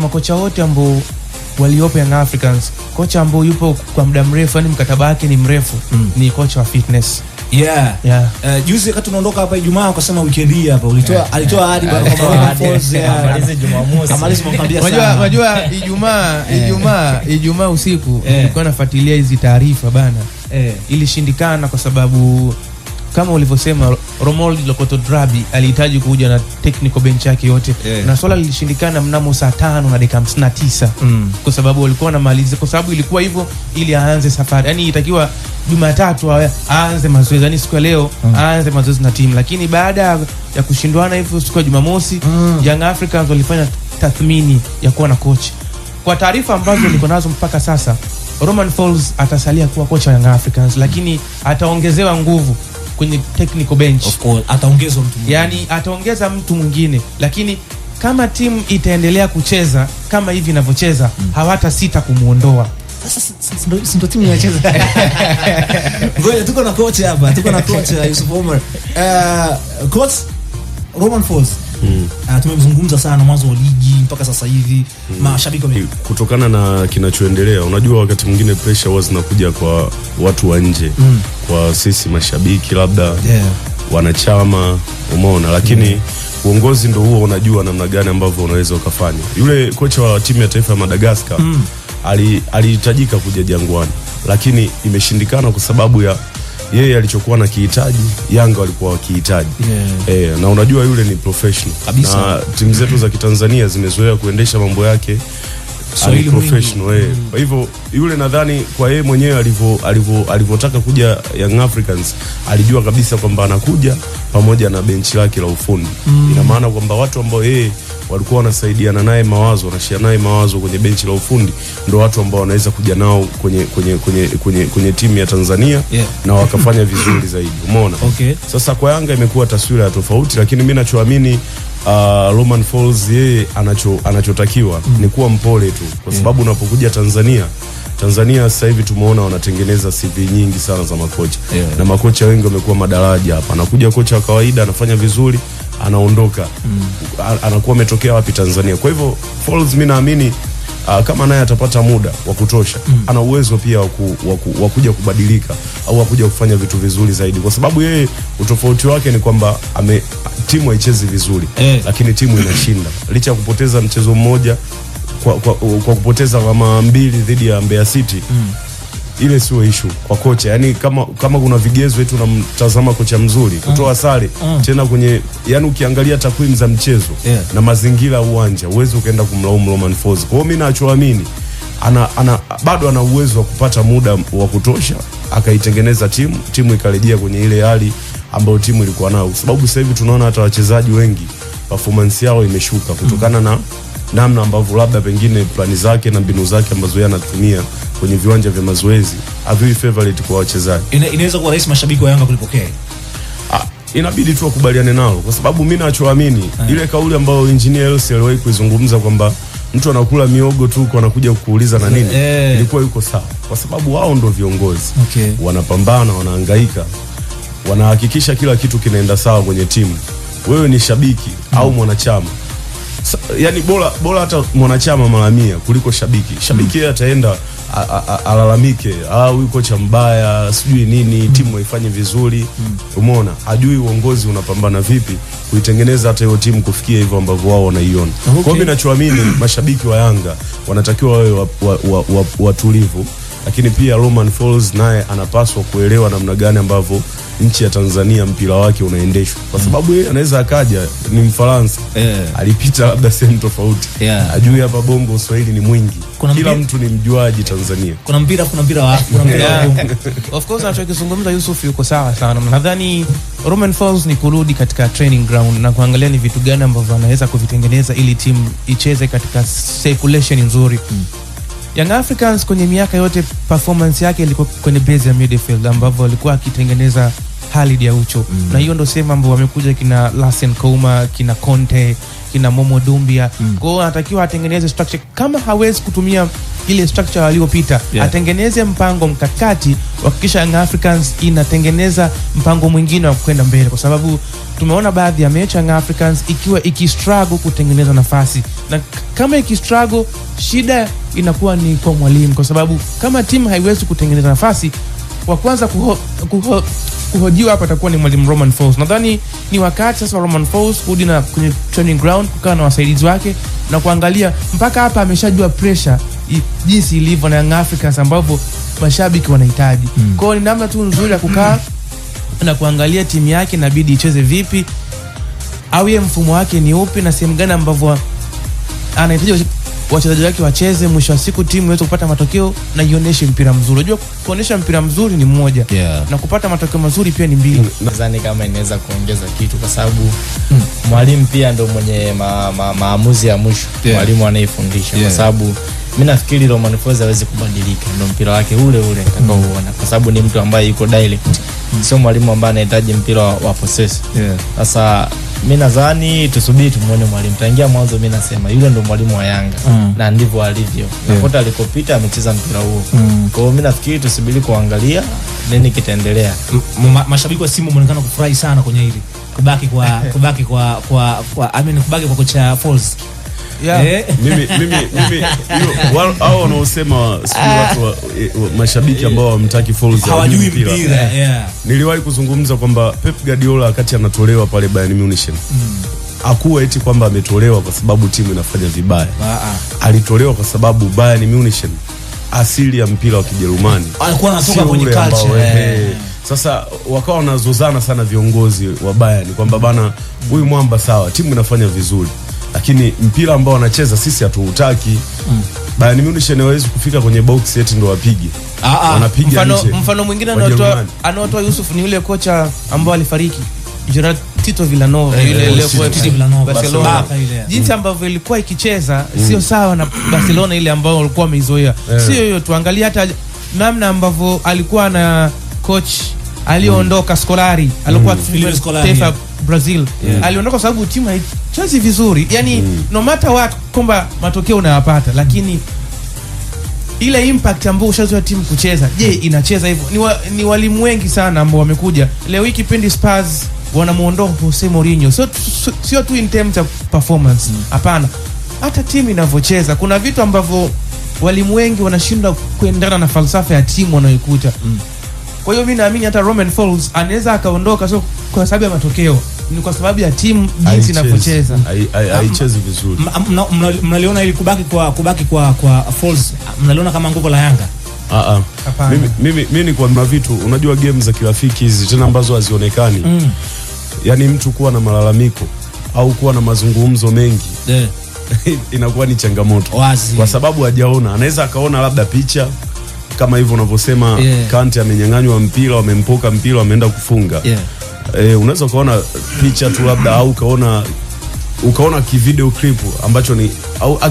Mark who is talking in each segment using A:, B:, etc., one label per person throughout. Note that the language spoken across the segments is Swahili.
A: Makocha wote ambao waliopo Young Africans, kocha ambao yupo kwa muda mrefu, yani mkataba wake ni mrefu, ni kocha wa fitness.
B: Juzi wakati tunaondoka hapa Ijumaa ukasema weekend hii hapa alitoa ahadi bado kwa Falls
C: amalize Jumamosi.
B: Amalize mkwambia sana.
A: Unajua Ijumaa usiku nilikuwa nafuatilia hizi taarifa bana. Ilishindikana kwa sababu kama ulivyosema Romuald Lokoto Drabi alihitaji kuja na technical bench yake yote, na swala lilishindikana mnamo saa 5:59 kwa sababu walikuwa wanamaliza, kwa sababu ilikuwa hivyo ili aanze safari. Yani itakiwa Jumatatu aanze mazoezi, yani siku ya leo aanze mazoezi na timu, lakini baada ya kushindwana hivyo siku ya Jumamosi Young Africans walifanya tathmini ya kuwa na coach. Kwa taarifa ambazo niko nazo mpaka sasa, Romain Folz atasalia kuwa kocha wa Young Africans, lakini ataongezewa nguvu kwenye technical bench.
B: Of course ataongezwa mtu mwingine.
A: Yani ataongeza mtu mwingine, lakini kama timu itaendelea kucheza kama hivi inavyocheza, hawata sita kumuondoa.
B: Sasa ndio timu inacheza. Ngoja tuko na coach hapa, tuko na coach Yusuf Omar. Coach Romain Folz. Tumezungumza sana mwanzo wa ligi mpaka sasa hivi, mashabiki
D: kutokana na kinachoendelea. Unajua wakati mwingine pressure huwa zinakuja kwa watu wa nje, kwa sisi mashabiki labda wanachama, umeona, lakini uongozi ndio huo unajua namna gani ambavyo unaweza ukafanya. Yule kocha wa timu ya taifa ya Madagascar alihitajika kuja Jangwani, lakini imeshindikana kwa sababu ya yeye alichokuwa na kihitaji, Yanga walikuwa wakihitaji. Na unajua yule ni professional kabisa. Na timu zetu za Kitanzania zimezoea kuendesha mambo yake professional. Kwa hivyo yule nadhani kwa yeye mwenyewe alivyotaka kuja Young Africans, alijua kabisa kwamba anakuja pamoja na benchi lake la ufundi. Ina maana kwamba watu ambao yeye walikuwa wanasaidiana naye mawazo, wanashare naye mawazo kwenye benchi la ufundi, ndio watu ambao wanaweza kuja nao kwenye timu ya Tanzania na wakafanya vizuri zaidi. Umeona? Sasa kwa Yanga imekuwa taswira ya tofauti, lakini mimi ninachoamini Romain Folz yeye anachotakiwa ni kuwa mpole tu, kwa sababu unapokuja Tanzania sasa hivi tumeona wanatengeneza CV nyingi sana za makocha. Na makocha wengi wamekuwa madaraja hapa. Anakuja kocha wa kawaida, anafanya vizuri, anaondoka. Anakuwa ametokea wapi Tanzania. Kwa hivyo Folz mimi naamini kama naye atapata muda wa kutosha, ana uwezo pia wa kuja kubadilika au wa kuja kufanya vitu vizuri zaidi, kwa sababu yeye utofauti wake ni kwamba timu haichezi vizuri, lakini timu inashinda licha ya kupoteza mchezo mmoja kwa kupoteza kama 2 dhidi ya Mbeya City. Ile sio issue kwa kocha. Yani kama kuna vigezo tu tunamtazama kocha mzuri kutoa sare tena kwenye, yani ukiangalia takwimu za mchezo na mazingira ya uwanja, uwezo ukaenda kumlaumu Romain Folz. Kwa hiyo mimi ninachoamini bado ana uwezo wa kupata muda wa kutosha akaitengeneza timu ikarejea kwenye ile hali ambayo timu ilikuwa nayo, sababu sasa hivi tunaona hata wachezaji wengi performance yao imeshuka kutokana na namna ambavyo labda pengine plani zake na mbinu zake ambazo yeye anatumia kwenye viwanja vya mazoezi haviwi favorite kwa wachezaji.
B: Inaweza kuwa rahisi mashabiki wa Yanga kulipokea.
D: Inabidi tu wakubaliane nalo, kwa sababu mimi nachoamini ile kauli ambayo engineer Elsi aliwahi kuizungumza kwamba mtu anakula miogo tu kwa anakuja kukuuliza na nini, ilikuwa yuko sawa, kwa sababu wao ndio viongozi. Wanapambana, wanahangaika, wanahakikisha kila kitu kinaenda sawa kwenye timu. Wewe ni shabiki au mwanachama, yani bora hata mwanachama mara 100 kuliko shabiki. Shabiki yeye ataenda alalamike, huyu kocha mbaya, sijui nini, timu haifanye vizuri. Umeona, hajui uongozi unapambana vipi kuitengeneza hata hiyo timu kufikia hivyo ambavyo wao wanaiona. Kwa hiyo mimi ninachoamini mashabiki wa Yanga wanatakiwa wawe watulivu, lakini pia Romain Folz naye anapaswa kuelewa namna gani ambavyo nchi ya Tanzania mpira wake unaendeshwa, kwa sababu yeye anaweza akaja ni Mfaransa, alipita labda sehemu tofauti, ajui hapa Bongo Swahili ni mwingi, kila mtu ni mjuaji Tanzania.
B: Kuna mpira wa
A: of course anachokizungumza Yusuf yuko sawa sana. Nadhani Romain Folz ni kurudi katika training ground na kuangalia ni vitu gani ambavyo anaweza kuvitengeneza ili timu icheze katika circulation nzuri. Young Africans kwenye miaka yote performance yake ilikuwa kwenye base ya midfield ambavyo alikuwa akitengeneza Khalid Aucho. Na hiyo ndio sema ambao wamekuja kina Lassen Kouma, kina Conte, kina Momo Dumbia. Kwa hiyo anatakiwa atengeneze structure, kama hawezi kutumia ile structure waliopita, atengeneze mpango mkakati kuhakikisha Young Africans inatengeneza mpango mwingine wa kwenda mbele, kwa sababu tumeona baadhi ya mechi Young Africans ikiwa ikistruggle kutengeneza nafasi, na kama ikistruggle, shida inakuwa ni kwa mwalimu, kwa sababu kama timu haiwezi kutengeneza nafasi, wa kwanza kuhojiwa hapa atakuwa ni mwalimu Romain Folz. Nadhani ni wakati sasa Romain Folz kurudi na kwenye training ground, kukaa na wasaidizi wake na kuangalia mpaka hapa ameshajua pressure jinsi ilivyo na Young Africans ambavyo mashabiki wanahitaji. Kwa hiyo ni namna tu nzuri ya kukaa na kuangalia timu yake inabidi icheze vipi, au yeye mfumo wake ni upi, na sehemu gani ambavyo anahitaji wachezaji wake wacheze, mwisho wa siku timu iweze kupata matokeo na ionyeshe mpira mzuri. Unajua kuonyesha mpira mzuri ni mmoja, na kupata matokeo mazuri pia ni mbili.
C: Nadhani kama inaweza kuongeza kitu, kwa sababu mwalimu pia ndo mwenye maamuzi ya mwisho, mwalimu anayefundisha, kwa sababu mimi nafikiri Romain Folz hawezi kubadilika, ndo mpira wake ule ule utakaoona, kwa sababu ni mtu ambaye yuko direct, sio mwalimu ambaye anahitaji mpira wa possess. Sasa mimi nadhani tusubiri tumuone mwalimu. Tangia mwanzo mimi nasema yule ndo mwalimu wa Yanga, na ndivyo alivyo. Nakuta alikopita amecheza mpira huo. Kwa hiyo mimi nafikiri tusubiri kuangalia nini kitaendelea.
B: Mashabiki wa Simba wanaonekana kufurahi sana kwenye hili. Kubaki kwa kubaki kwa kocha Folz.
D: Mimi hao wanaosema watu mashabiki ambao wamtaki Folz
B: hawajui mpira.
D: Niliwahi kuzungumza kwamba Pep Guardiola wakati anatolewa pale Bayern Munich, hakuwa eti kwamba ametolewa kwa sababu timu inafanya vibaya. Alitolewa kwa sababu Bayern Munich asili ya mpira wa Kijerumani
B: alikuwa anatoka kwenye culture.
D: Sasa wakawa wanazozana sana viongozi wa Bayern kwamba bana, huyu mwamba sawa, timu inafanya vizuri, lakini mpira ambao wanacheza sisi hatuutaki. Bayern Munich hawezi kufika kwenye box eti ndo wapige. Wanapiga nje.
A: Mfano mwingine anaotoa Yusuf ni yule kocha ambao alifariki, Gerard Tito Villanova, yule leo Barcelona. Jinsi ambavyo ilikuwa ikicheza sio sawa na Barcelona ile ambao walikuwa wameizoea. Sio hiyo, tuangalie hata namna ambavyo alikuwa na coach aliondoka Scolari, alikuwa taifa Brazil. Aliondoka kwa sababu timu haichezi vizuri. Yani no matter what kwamba matokeo unayapata, lakini ile impact ambayo ushazoea timu kucheza, je, inacheza hivyo? Ni walimu wengi sana ambao wamekuja. Leo hii kipindi Spurs wanamuondoa Jose Mourinho. Sio tu in terms of performance. Hapana. Hata timu inavyocheza kuna vitu ambavyo walimu wengi wanashindwa kuendana na falsafa ya timu wanayokuta. Kwa hiyo mimi naamini hata Romain Folz anaweza akaondoka sio kwa sababu ya matokeo, ni kwa sababu ya timu jinsi inavyocheza.
D: Haichezi vizuri.
B: Mnaliona ili kubaki kwa Folz, mnaliona kama nguvu la Yanga?
D: Mimi ni kwa vitu, unajua game za kirafiki hizi tena ambazo hazionekani. Yaani mtu kuwa na malalamiko au kuwa na mazungumzo mengi inakuwa ni changamoto. Kwa sababu hajaona, anaweza akaona labda picha kama hivyo unavyosema, Kante amenyang'anywa mpira, wamempoka mpira, wameenda kufunga. Unaweza ukaona picha tu labda, au ukaona kivideo clip ambacho ni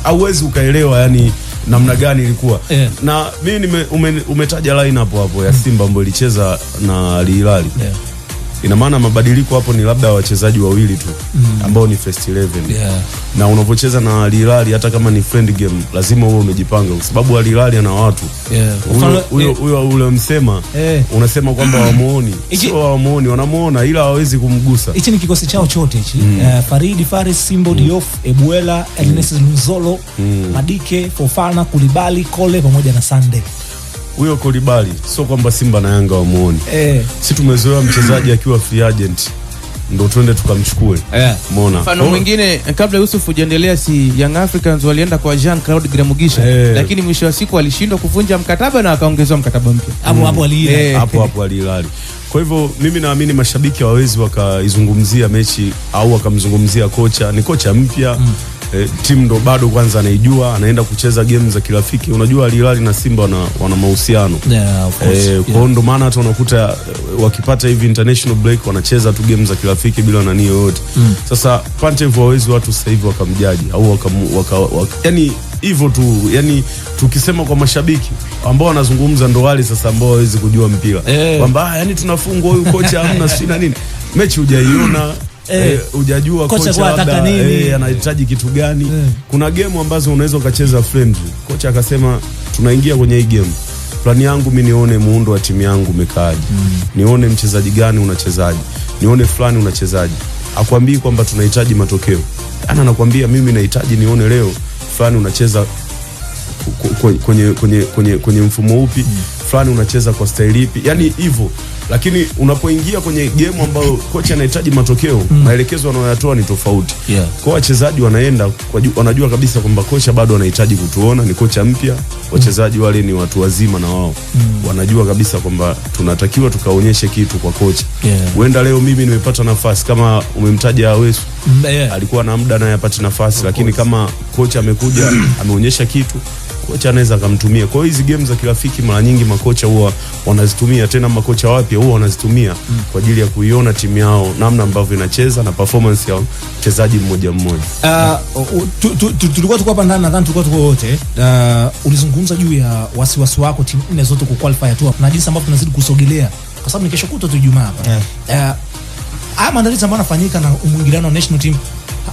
D: hauwezi ukaelewa yani namna gani ilikuwa. Na mimi umetaja line hapo ya Simba ambayo ilicheza na Al Hilal. Ina maana mabadiliko hapo ni labda wachezaji wawili tu ambao ni first 11. Na unapocheza na Al Hilal hata kama ni friend game lazima uwe umejipanga, kwa sababu Al Hilal ana watu. Huyo ule msema unasema kwamba wamuoni. Sio wamuoni, wanamuona ila hawezi kumgusa.
B: Hichi ni kikosi chao chote hichi. Faridi Faris, Simbo Diouf, Ebuela, Ernest Lunzolo, Madike, Fofana, Kulibali, Kole pamoja na Sande.
D: Huyo Kolibali sio kwamba Simba na Yanga wamuone. Si tumezoea mchezaji akiwa free agent ndo twende tukamchukue. Umeona?
A: Mfano mwingine kabla Yusuf hujaendelea, si Young Africans walienda kwa Jean-Claude Gramugisha, lakini mwisho wa siku walishindwa kuvunja mkataba na akaongezwa mkataba mpya.
D: Hapo Al Hilal. Kwa hivyo mimi naamini mashabiki hawawezi wakaizungumzia mechi au wakamzungumzia kocha. Ni kocha mpya. Timu ndo bado kwanza anaijua, anaenda kucheza game za kirafiki. Unajua Al Hilal na Simba wana mahusiano. Kwa ndo maana hata unakuta wakipata hivi international break wanacheza tu game za kirafiki bila nani yoyote. Sasa Pantev hawezi watu sasa hivi wakamjaji au yani hivyo tu. Yani tukisema kwa mashabiki ambao wanazungumza ndo wale sasa ambao hawezi kujua mpira kwamba yani tunafungwa huyu kocha hamna sina nini. Mechi hujaiona, hujajua kocha labda anahitaji kitu gani. Kuna game ambazo unaweza ukacheza friendly, kocha akasema tunaingia kwenye hii game, plani yangu mimi nione muundo wa timu yangu umekaaje, nione mchezaji gani unachezaji, nione fulani unachezaji. Akwambii kwamba tunahitaji matokeo, anakuambia mimi nahitaji nione leo fulani unacheza kwenye mfumo upi, fulani unacheza kwa style ipi, yani hivyo. Lakini unapoingia kwenye game ambayo kocha anahitaji matokeo, maelekezo anayotoa ni tofauti. Kwa wachezaji wanaenda wanajua kabisa kwamba kocha bado anahitaji kutuona, ni kocha mpya, wachezaji wale ni watu wazima na wao wanajua kabisa kwamba tunatakiwa tukaonyeshe kitu kwa kocha. Huenda leo mimi nimepata nafasi kama umemtaja Awesu, alikuwa na muda naye apate nafasi, lakini kama kocha amekuja ameonyesha kitu, kocha anaweza akamtumia. Kwa hiyo hizi games za kirafiki mara nyingi makocha huwa wanazitumia, tena makocha wapya huwa wanazitumia kwa ajili ya kuiona timu yao namna ambavyo inacheza na performance ya mchezaji mmoja mmoja.
B: Tulikuwa hapa ndani, nadhani tulikuwa tuko wote. Ulizungumza juu ya wasiwasi wako timu nne zote ku qualify tu na jinsi ambavyo tunazidi kusogelea, kwa sababu ni kesho kutwa tu Ijumaa hapa. Maandalizi ambayo yanafanyika na mwingiliano wa national team,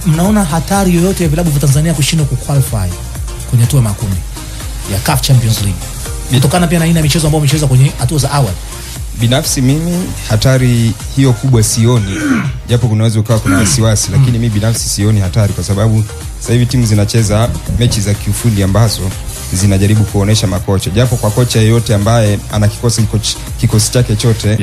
B: mnaona hatari yoyote ya vilabu vya Tanzania kushindwa ku qualify kwenye hatua ya makundi ya CAF Champions League kutokana pia na aina ya michezo ambayo wamecheza kwenye hatua za awali?
E: Binafsi mimi hatari hiyo kubwa sioni, japo kunaweza ukawa kuna wasiwasi, lakini mimi binafsi sioni hatari, kwa sababu sasa hivi timu zinacheza mechi za kiufundi ambazo zinajaribu kuonesha makocha, japo kwa kocha yeyote ambaye ana kikosi chake chote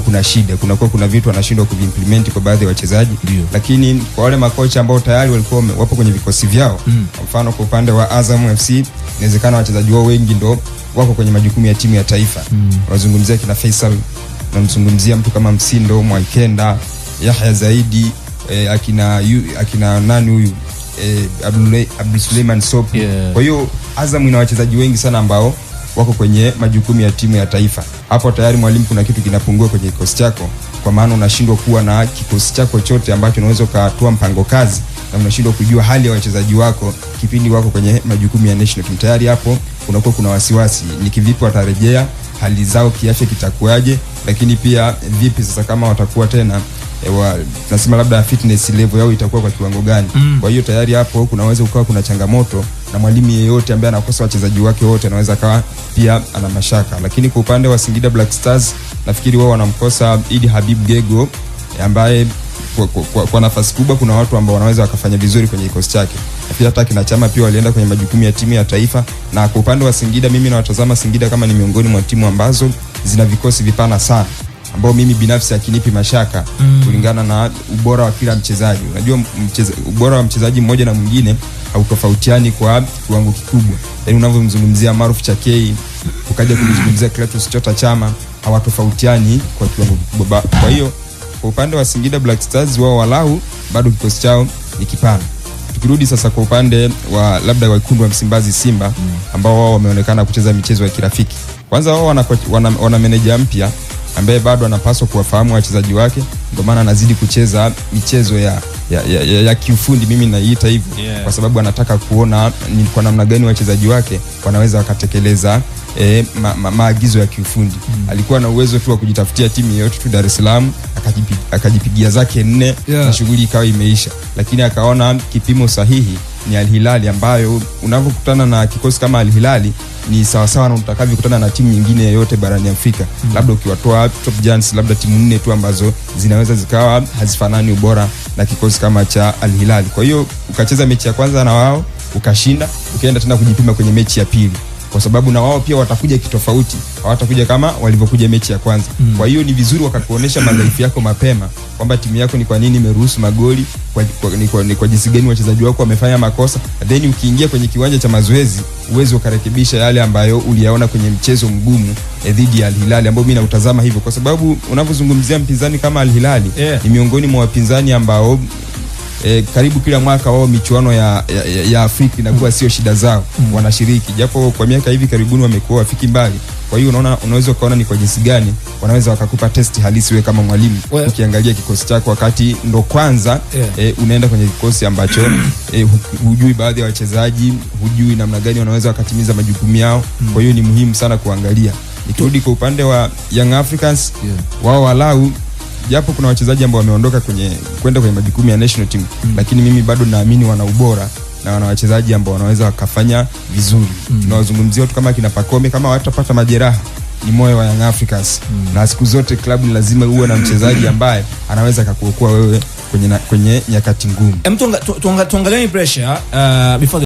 E: kuna shida, kuna vitu anashindwa kuimplement kwa baadhi ya wachezaji. Lakini kwa wale makocha ambao tayari walikuwa wapo kwenye vikosi vyao, kwa mfano kwa upande wa Azam FC, inawezekana wachezaji wao wengi ndo wako kwenye majukumu ya timu ya taifa. Wazungumzia kina Faisal, namzungumzia mtu kama Msindo, Mwaikenda, Yahya Zaidi, akina nani huyu Abdul Suleiman Sopu. Kwa hiyo Azam ina wachezaji wengi sana ambao wako kwenye majukumu ya timu ya taifa. Hapo tayari mwalimu, kuna kitu kinapungua kwenye kikosi chako, kwa maana unashindwa kuwa na kikosi chako chote ambacho unaweza ukatoa mpango kazi, na unashindwa kujua hali ya wachezaji wako kipindi wako kwenye majukumu ya national team. Tayari hapo kunakuwa kuna wasiwasi, ni kivipi watarejea, hali zao kiafya kitakuaje, lakini pia vipi sasa kama watakuwa tena tunasema labda fitness level yao itakuwa kwa kiwango gani. Kwa hiyo tayari hapo kunaweza ukawa kuna changamoto, na mwalimu yeyote ambaye anakosa wachezaji wake wote anaweza kawa pia ana mashaka. Lakini kwa upande wa Singida Black Stars, nafikiri wao wanamkosa Idi Habib Gego, ambaye kwa nafasi kubwa kuna watu ambao wanaweza wakafanya vizuri kwenye kikosi chake. Pia hata kina Chama pia walienda kwenye majukumu ya timu ya taifa. Na kwa upande wa Singida, mimi nawatazama Singida kama ni miongoni mwa timu ambazo zina vikosi vipana sana, ambao mimi binafsi akinipi mashaka kulingana na ubora wa kila mchezaji. Unajua ubora wa mchezaji mmoja na mwingine hautofautiani kwa kiwango kikubwa. Yaani unavyomzungumzia Maruf Chakei, ukaja kumzungumzia Clatous Chota Chama, hawatofautiani kwa kiwango kikubwa. Kwa hiyo kwa upande wa Singida Black Stars, wao walau bado kikosi chao ni kipana. Tukirudi sasa kwa upande wa labda wekundu wa Msimbazi Simba, ambao wao wameonekana kucheza michezo ya kirafiki. Kwanza wao wana meneja mpya ambaye bado anapaswa kuwafahamu wachezaji wake, ndio maana anazidi kucheza michezo ya kiufundi, mimi naiita hivyo, kwa sababu anataka kuona ni kwa namna gani wachezaji wake wanaweza wakatekeleza maagizo ya kiufundi. Alikuwa na uwezo tu wa kujitafutia timu yoyote tu Dar es Salaam, akajipigia zake 4 na shughuli ikawa imeisha, lakini akaona kipimo sahihi ni Al Hilal, ambayo unapokutana na kikosi kama Al Hilal ni sawa sawa na utakavyokutana na timu nyingine yoyote barani Afrika. Labda ukiwatoa Top Giants, labda timu 4 tu ambazo zinaweza zikawa hazifanani ubora na kikosi kama cha Al Hilal. Kwa hiyo ukacheza mechi ya kwanza na wao ukashinda, ukaenda tena kujipima kwenye mechi ya pili, kwa sababu na wao pia watakuja kitofauti, hawatakuja kama walivyokuja mechi ya kwanza. Kwa hiyo ni vizuri wakakuonesha madhaifu yako mapema, kwamba timu yako ni kwa nini imeruhusu magoli, kwa jinsi gani wachezaji wako wamefanya makosa, then ukiingia kwenye kiwanja cha mazoezi uwezo ukarekebisha yale ambayo uliyaona kwenye mchezo mgumu dhidi ya Al Hilal, ambao mimi nautazama hivyo, kwa sababu unapozungumzia mpinzani kama Al Hilal ni miongoni mwa wapinzani ambao karibu kila mwaka wao michuano ya Afrika inakuwa sio shida zao, wanashiriki, japo kwa miaka hivi karibuni wamekuwa wafiki mbali. Kwa hiyo unaweza kuona ni kwa jinsi gani wanaweza wakakupa test halisi wewe kama mwalimu, ukiangalia kikosi chako wakati ndo kwanza unaenda kwenye kikosi ambacho hujui baadhi ya wachezaji, hujui namna gani wanaweza wakatimiza majukumu yao. Kwa hiyo ni muhimu sana kuangalia. Nikirudi kwa upande wa Young Africans, wao walau japo kuna wachezaji ambao wameondoka kwenda kwenye majukumu ya national team, lakini mimi bado naamini wana ubora na wana wachezaji ambao wanaweza wakafanya vizuri. Tunawazungumzia watu kama kina Pacome, kama watapata majeraha ni moyo wa Young Africans. Na siku zote klabu ni lazima uwe na mchezaji ambaye anaweza kukuokoa wewe kwenye nyakati ngumu.
B: Tuangalie pressure before